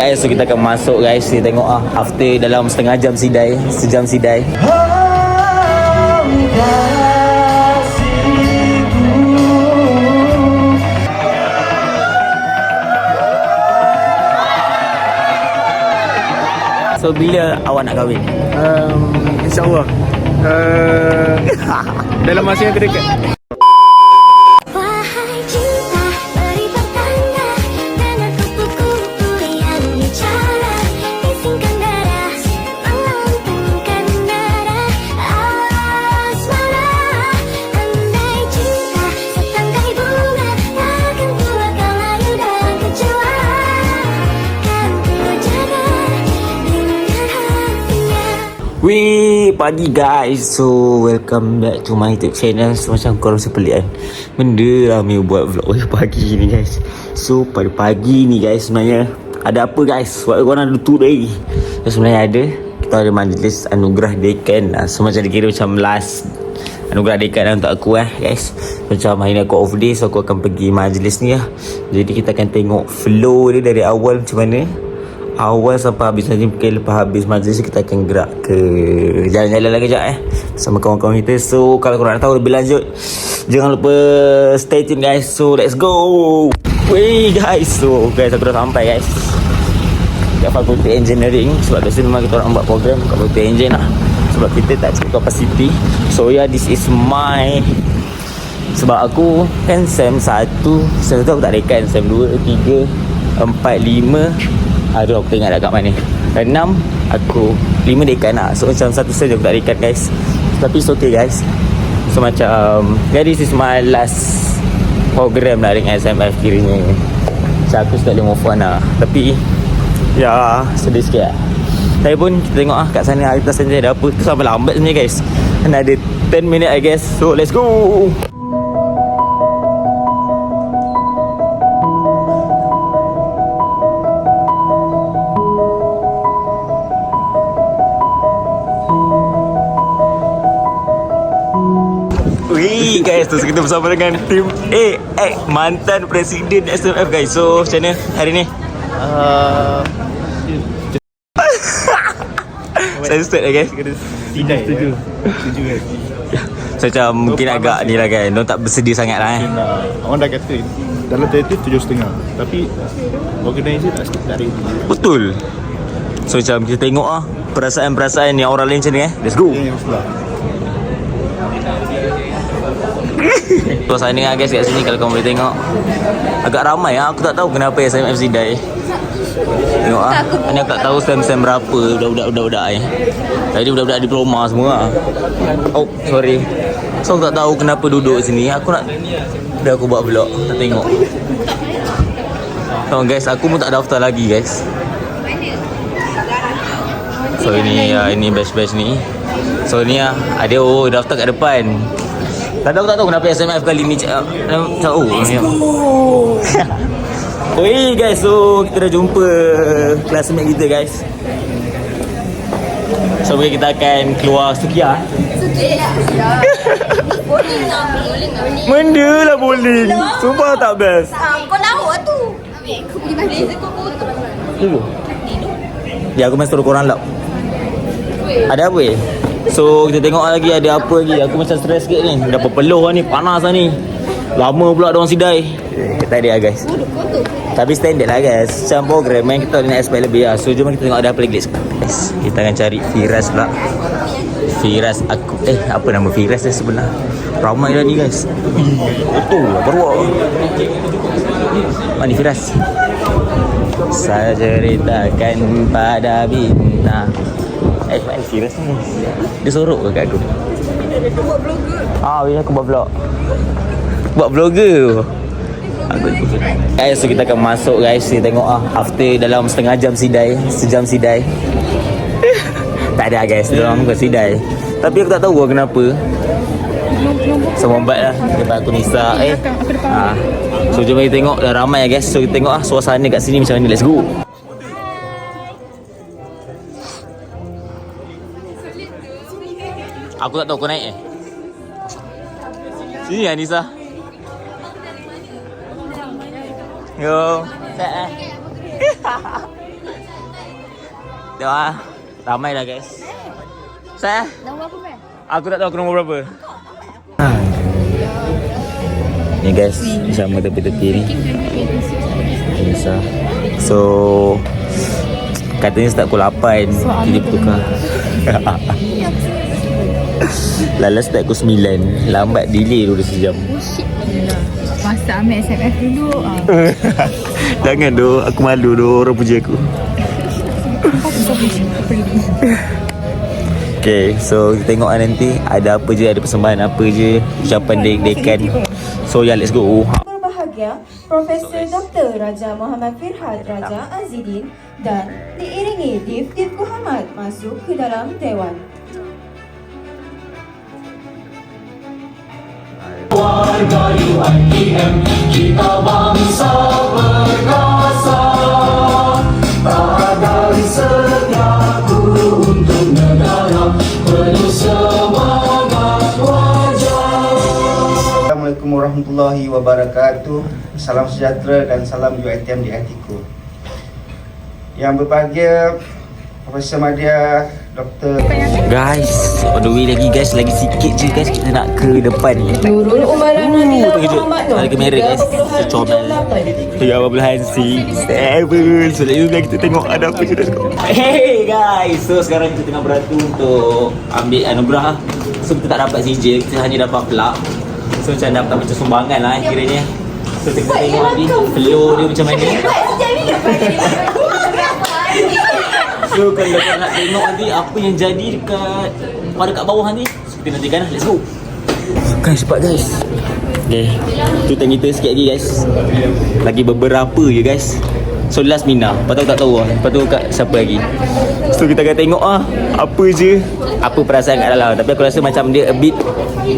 Guys, so kita akan masuk guys. Kita tengok after dalam setengah jam sidai, sejam sidai. So bila awak nak kahwin? InsyaAllah dalam masa yang terdekat. Wih, pagi guys. So, welcome back to my YouTube channel. So, macam korang rasa pelik kan? Benda ramai buat vlog pagi ni guys. So, pada pagi ni guys, sebenarnya ada apa guys? Sebab korang ada tu lagi. So, sebenarnya ada. Kita ada majlis anugerah dekan. So, macam dikira macam last anugerah dekan lah untuk aku guys. Macam hari ni aku off day. So, aku akan pergi majlis ni lah. Jadi, kita akan tengok flow dia dari awal macam mana. Awal sampai habis. Nanti mungkin lepas habis majlis kita akan gerak ke jalan-jalan lagi sekejap sama kawan-kawan kita. So kalau korang nak tahu lebih lanjut, jangan lupa stay tune guys. So let's go. Wih guys, so guys aku dah sampai guys kat Fakulti Engineering. Sebab biasa memang kita orang buat program kat Fakulti Engineering lah. Sebab kita tak cukup capacity. So yeah, this is my, sebab aku kan SEM 1. SEM 1 aku tak rekan. SEM 2, 3, 4, 5. Aduh aku tengok kat mana. 6 aku 5 dekan lah. So macam satu saja aku tak dekan guys. Tapi it's okay guys. So macam this is my last program lah dengan SMF kiranya. So aku sudah boleh move on lah. Tapi ya sedih sikit lah. Saya pun kita tengok kat sana atas sana ada apa. Tu sampai lambat sebenarnya guys. Ada 10 minit I guess. So let's go. Guys, terus kita bersama dengan tim mantan Presiden SMF guys. So macam mana hari ni? Saya start lah guys. Setuju guys. So macam mungkin agak ni lah kan. Diorang tak bersedia sangat lah Orang dah kata dalam teater 7.5. Tapi organisasi tak ready. Betul. So macam kita tengok perasaan-perasaan yang orang lain macam ni Let's go. Suasana ni guys kat sini kalau korang boleh tengok agak ramai Aku tak tahu kenapa SMF sidai. Tengok Ni aku tak tahu SEM berapa budak-budak Tadi budak-budak diploma semua Oh sorry. So aku tak tahu kenapa duduk sini. Aku nak dah aku buat vlog. Tak tengok. So guys, aku pun tak daftar lagi guys. So ini batch-batch ni. So ni ada daftar kat depan. Tak tahu kenapa SMF kali ni let's go. Oi guys, so kita dah jumpa classmate kita guys. So mungkin kita akan keluar Sukia. Bowling lah. Benda lah bowling. Sumpah tak best. Kau lawa tu. Aku pergi balik. Kau kotor. Ya aku masih suruh korang lap. Ada apa So kita tengok lagi ada apa lagi. Aku macam stress sikit ni. Dah pepeluh lah ni. Panas lah ni. Lama pula diorang sidai. Tak ada lah guys. Tapi standard lah guys. Macam program yang kita nak expect lebih lah. So jom kita tengok ada apa lagi guys. Kita akan cari Firas pula. Firas aku apa nama Firas dia sebenar. Ramai dah ni guys. Betul lah baru. Mana Firas? Saya ceritakan pada bintang. Mana Firas ni? Dia sorok ke kat aku? Buat blogger. Bila aku buat vlog. Buat vlogger. Guys, so kita akan masuk guys. Kita tengok after dalam setengah jam sidai, sejam sidai. Tak ada guys, diorang bukan sidai. Tapi aku tak tahu kenapa. Semua lah depan aku Nisa. So jom kita tengok. Dah ramai guys. So kita tengok suasana kat sini macam mana. Let's go. Aku tak tahu kau naik Sini lah Nisa. Yo. Tengok lah. Ramai dah guys. Saya? Nombor apa, Mek? Aku tak tahu aku nombor berapa. Ni guys, sama tepi-tepi ni. Besar. So katanya start pukul 8. Jadi bertukar. Lala start pukul 9. Lambat delay dulu sejam. Bullshit. Masa ambil SMS dulu. Jangan doh, aku malu doh orang puji aku. Okay, so kita tengok nanti ada apa je, ada persembahan apa je, ucapan dekan. So yeah, let's go. Berbahagia Profesor Dr. Raja Muhammad Firhad Raja Azidin dan diiringi Dif Muhammad masuk ke dalam Dewan. Warga UITM, kita bangsa perkasa, tak dari setiaku untuk negara, penuh semangat wajah. Assalamualaikum warahmatullahi wabarakatuh. Salam sejahtera dan salam UiTM di hatiku. Yang berbahagia Profesor Madya Dr. Guys, on the way lagi guys, lagi sikit je guys kita nak ke depan ni. Nurul Umaran Nabila Muhammad Nur. Ada kamera guys. Comel. 3.7. So lagi kita tengok ada apa je. Hey guys, so sekarang kita tengah beratur untuk ambil anugerah. So kita tak dapat CJ, kita hanya dapat plak. So macam dapat macam sumbangan lah kiranya. So kita tengok nanti flow dia macam mana. So kalau kau nak tengok nanti apa yang jadi dekat bawah nanti, so kita nantikan lah, let's go. Guys, cepat guys. Okay, tu time kita sikit lagi guys. Lagi beberapa je guys. So last Mina, lepas tu tak tahu lah, lepas tu kat siapa lagi. So kita akan tengok apa je, apa perasaan kat dalam. Tapi aku rasa macam dia a bit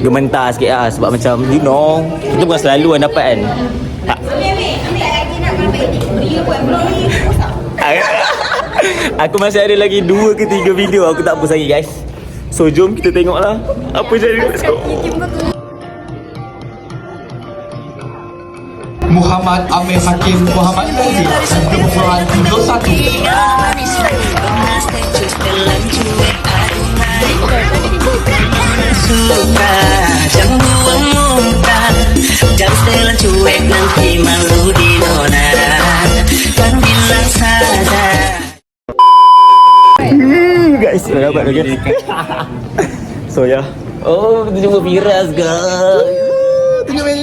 gementar sikit lah. Sebab macam you know, kita bukan selalu yang dapat kan. Aku masih ada lagi 2 ke 3 video aku tak post lagi guys. So jom kita tengoklah apa jadi. Let's go. Muhammad Amir Hakim Muhammad Nazir, Kepulauan 21. Suka jam buang muka, jam setelan cuek nanti malu di nona, kan bilang saja. Guys, dah dapat dah guys. So ya. Oh, kita jumpa Firas guys. Tunjuk main.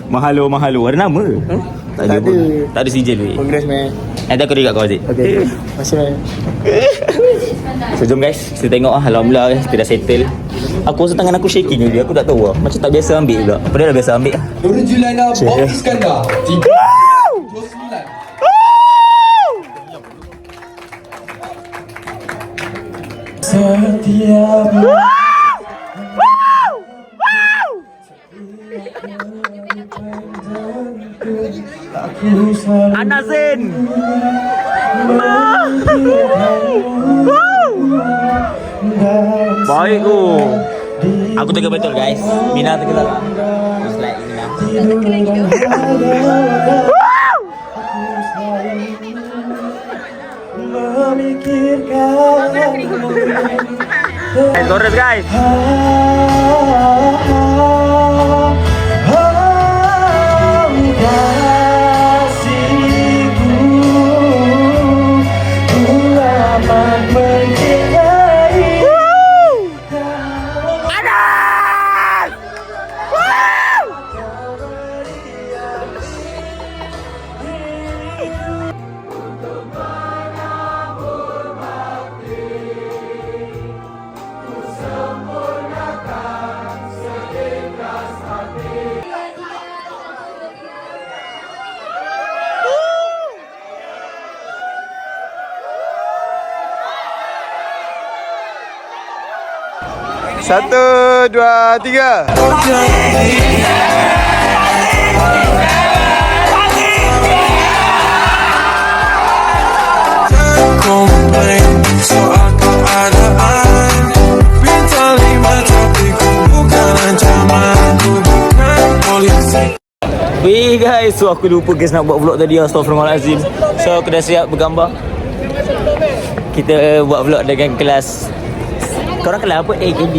Mahalo. Ada nama? Tak ada. Tak ada sijil weh. Congrats man. Nanti aku dekat kau Aziz. Okay. Masih man. So jom guys, kita tengok alhamdulillah guys, kita dah settle. Aku rasa tangan aku shaking je, aku tak tahu lah. Macam tak biasa ambil pula. Padahal dah biasa ambil. Nurul Julana Bob Iskandar 329. Setiap Anasin. Baik tu. Aku tengah betul guys. Mina tengah tak? Just like Mina. Hey, Torres guys. Satu, dua, tiga. komplain soal keadaan. Bintang 5 tapi ku bukan ancaman, ku bukan polisi. Weh guys, so aku lupa guys nak buat vlog tadi. Astaghfirullahalazim. So aku dah siap bergambar. Kita buat vlog dengan kelas. Korang kelas apa? A ke B?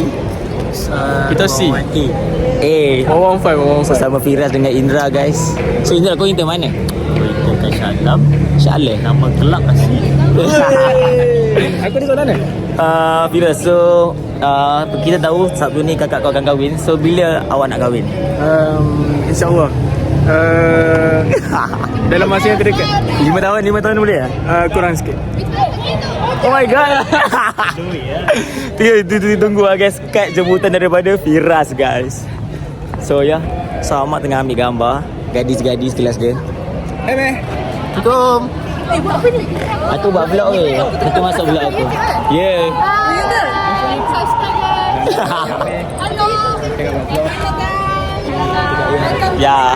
Kita C. A. 115. So sama Firas dengan Indra guys. So Indra kau intern mana? Kau intern Syalam. Sya'ala. Nama kelab asli. Aku di sana. Firas, so kita tahu Sabtu ni kakak kau akan kahwin. So bila awak nak kahwin? InsyaAllah. Dalam masa yang terdekat. 5 tahun boleh tak? Kurang sikit. Oh my god. Tunggu lah guys. Kad jemputan daripada Firas guys. So ya, Selamat tengah ambil gambar gadis-gadis kelas dia. Assalamualaikum. Buat apa ni? Aku buat vlog weh. Itu masuk vlog aku. Ya. Halo. Ya.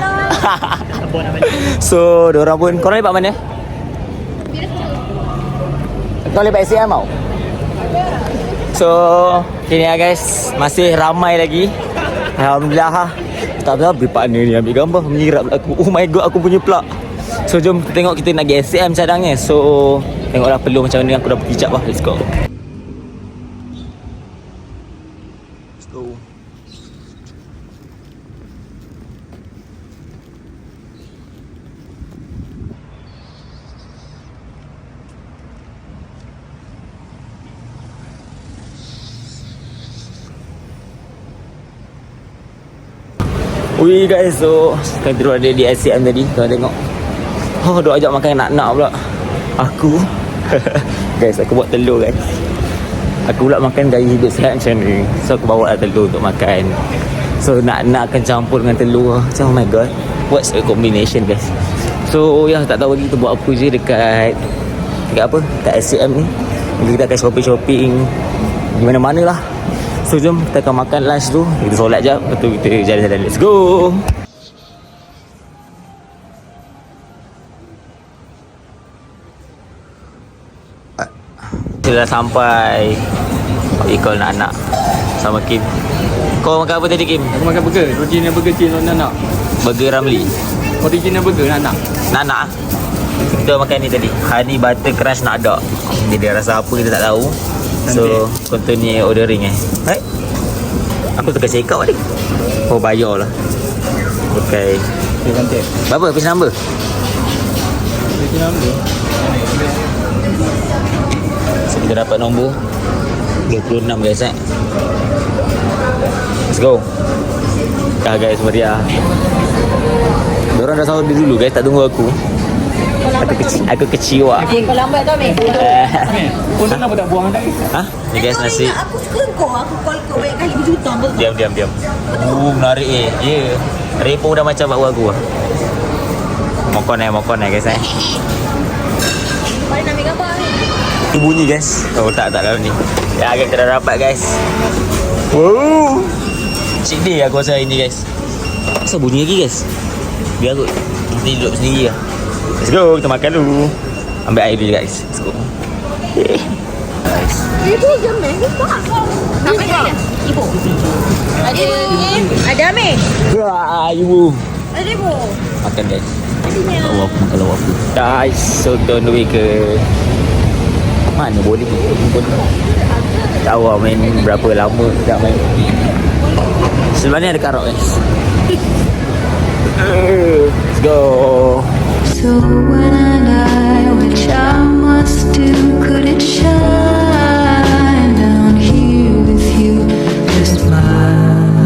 So, diorang pun korang lepak mana? Kau lepak SCM tau? So, sini lah guys. Masih ramai lagi. Alhamdulillah ha. Tak tahu habis partner ni ambil gambar menyirap aku. Oh my god, aku punya plug. So, jom kita tengok kita nak pergi SCM cadangnya. So, tengoklah peluh macam mana. Aku dah berhijab lah. Let's go. Let's go. Ui guys, so kita terus ada di SCM tadi. Korang tengok. Oh, duk ajak makan nak-nak pula. Aku guys, aku buat telur guys. Aku pula makan gaya hidup sihat macam ni. So aku bawa lah telur untuk makan. So nak-nak akan campur dengan telur. Macam oh my god, what's a combination guys. So ya, tak tahu lagi kita buat apa je dekat apa? Dekat SCM ni. Mungkin kita akan shopping-shopping di mana-mana lah. So jom kita akan makan lunch tu. Kita solat je. Lepas tu kita jalan-jalan. Let's go. Kita dah sampai. Ikut nak-nak sama Kim. Kau makan apa tadi Kim? Aku makan burger. Original burger cina nak. Burger Ramli. Original burger nak. Nak. Kita makan ni tadi. Honey butter crunch nak ada. Dia rasa apa kita tak tahu. So continue ordering right? Aku tengah check out tadi. Oh bayar lah. Okay. Cantik. Berapa page number? Page number. So kita dapat nombor 26 guys Let's go. Dah guys, meriah. Diorang dah sahur dulu guys, tak tunggu aku. Aku kecewa. Kau lambat tau, Mek. Kau nak apa tak buang dah? Ha? Ni guys nasi. Aku suka kau. Aku call kau banyak kali berjuta. Diam. Menarik Ya. Repo dah macam bak aku lah. Mokon guys Mana nak ambil gambar ni? Itu bunyi guys. Oh tak dalam ni. Ya guys, kita dah dapat guys. Wow. Cik day aku rasa ini guys. Asal bunyi lagi guys? Biar aku nanti duduk sendiri lah. Let's go, kita makan dulu. Ambil air dulu guys. Let's go. Nice. Ibu jam ni. Tak payah. Ibu. Ada Amir. Wah, ibu. Ada ibu. Makan guys. Kalau aku. Guys, so on the way ke mana boleh pun. Tahu lah main berapa lama tak main. Sebenarnya ada karok guys. Let's go. So when I die, which I must do, could it shine down here with you? Just my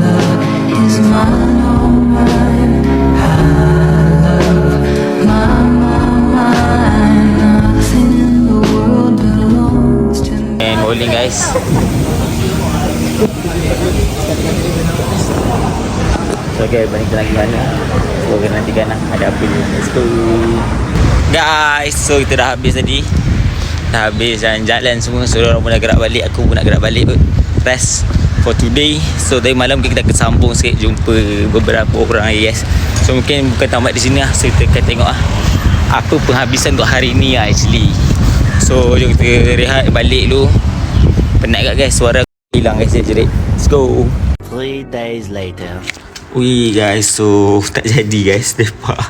love is mine, all mine. I love mine. Nothing in the world belongs to me. And bowling guys. So guys, balik lagi mana. So kita nantikan lah ada apa ni. Let's go guys. So kita dah habis tadi. Dah habis jalan-jalan semua. So orang pun dah gerak balik. Aku pun nak gerak balik pun. Rest for today. So tadi malam kita akan sambung sikit. Jumpa beberapa orang guys. So mungkin bukan tamat di sini lah. So kita akan tengok lah apa penghabisan untuk hari ni lah actually. So jom kita rehat balik dulu. Penat kat guys. Suara aku hilang guys. Jerit. Let's go. 3 days later. Ui guys, so tak jadi guys lepak.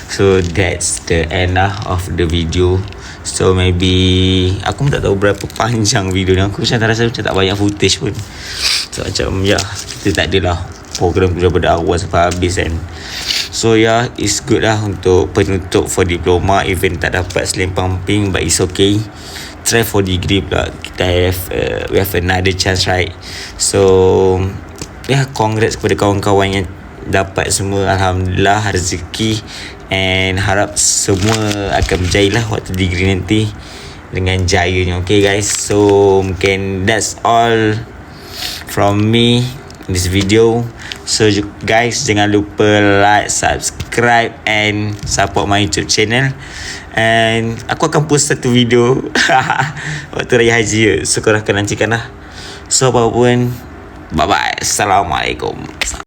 So that's the end lah of the video. So maybe aku pun tak tahu berapa panjang video ni. Aku macam rasa macam tak banyak footage pun. So macam ya, kita tak adalah program daripada awal sampai habis kan. So yeah, it's good lah untuk penutup for diploma. Even tak dapat selempang pink, but it's okay. Try for degree pula. Kita we have another chance, right? So congrats kepada kawan-kawan yang dapat semua. Alhamdulillah rezeki, and harap semua akan berjaya lah waktu degree nanti dengan jayanya. Okay guys, so mungkin that's all from me in this video. So guys, jangan lupa like, subscribe and support my YouTube channel. And aku akan post satu video waktu Raya Haji. So korang akan nantikan lah. So apapun, bye bye. Assalamualaikum.